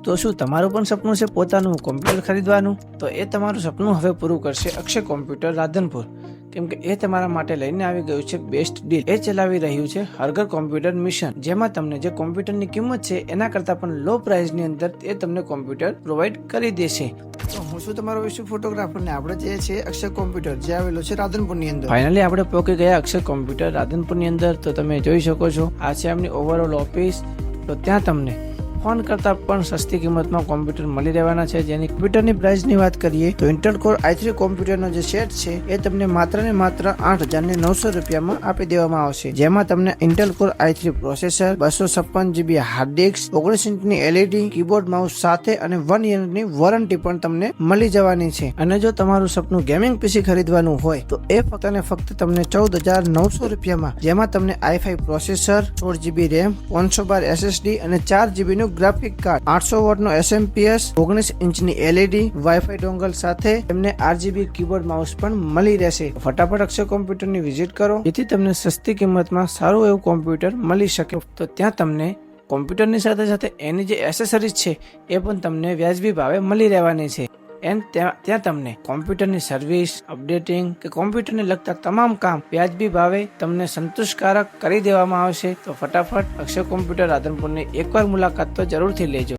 તો શું તમારું પણ સપનું છે પોતાનું કોમ્પ્યુટર ખરીદવાનું? તો એ તમારું સપનું હવે પૂરું કરશે અક્ષય કોમ્પ્યુટર રાધનપુર, કેમ કે એ તમારા માટે લઈને આવી ગયું છે બેસ્ટ ડીલ. એ ચલાવી રહ્યું છે હરઘર કોમ્પ્યુટર મિશન, જેમાં તમને જે કોમ્પ્યુટરની કિંમત છે એના કરતા પણ લો પ્રાઇસની અંદર એ તમને કોમ્પ્યુટર પ્રોવાઈડ કરી દેશે. તો હું છું તમારો વિશ્વ ફોટોગ્રાફર ને આપણે જઈએ છીએ અક્ષય કોમ્પ્યુટર, જે આવેલું છે રાધનપુરની અંદર. ફાઇનલી આપણે પહોંચી ગયા અક્ષય કોમ્પ્યુટર રાધનપુરની અંદર. તો તમે જોઈ શકો છો આ છે એમની ઓવરઓલ ઓફિસ. તો ત્યાં તમને ફોન કરતા પણ સસ્તી કિંમતમાં કોમ્પ્યુટર મળી રહેવાના છે. જેની કોમ્પ્યુટરની પ્રાઇસની વાત કરીએ તો ઇન્ટેલ કોર i3 કોમ્પ્યુટરનો જે સેટ છે એ તમને માત્ર ને માત્ર 8,900 રૂપિયામાં આપી દેવામાં આવશે. જેમાં તમને Intel core i3 processor, 256 GB hard disk, 19 ઇંચની LED, કીબોર્ડ, માઉસ સાથે અને 1 યરની વોરંટી પણ તમને મળી જવાની છે. અને જો તમારું સપનું ગેમિંગ PC ખરીદવાનું હોય તો એ ફક્ત ને ફક્ત તમને 14,900 રૂપિયામાં, જેમાં તમને i5 processor, 16 GB RAM, 512 SSD અને 4 GB નું ગ્રાફિક કાર્ડ, 800 વોટ નો SMPS, 19 ઇંચની LED, વાઈફાઈ ડોંગલ સાથે તેમને RGB કીબોર્ડ માઉસ પણ મળી રહેશે. ફટાફટ અક્ષય કોમ્પ્યુટરની વિઝિટ કરો, જેથી તમને સસ્તી કિંમતમાં સારું એવું કોમ્પ્યુટર મળી શકે. તો ત્યાં તમને કોમ્પ્યુટરની સાથે સાથે એની જે એસેસરીઝ છે એ પણ તમને વ્યાજબી ભાવે મળી રહેવાની છે. ત્યાં તમને કોમ્પ્યુટરની સર્વિસ, અપડેટિંગ કે કોમ્પ્યુટરને લગતા તમામ કામ વ્યાજબી ભાવે તમને સંતુષ્ટકારક કરી દેવામાં આવશે. તો ફટાફટ અક્ષય કોમ્પ્યુટર રાધનપુરની એકવાર મુલાકાત તો જરૂરથી લેજો.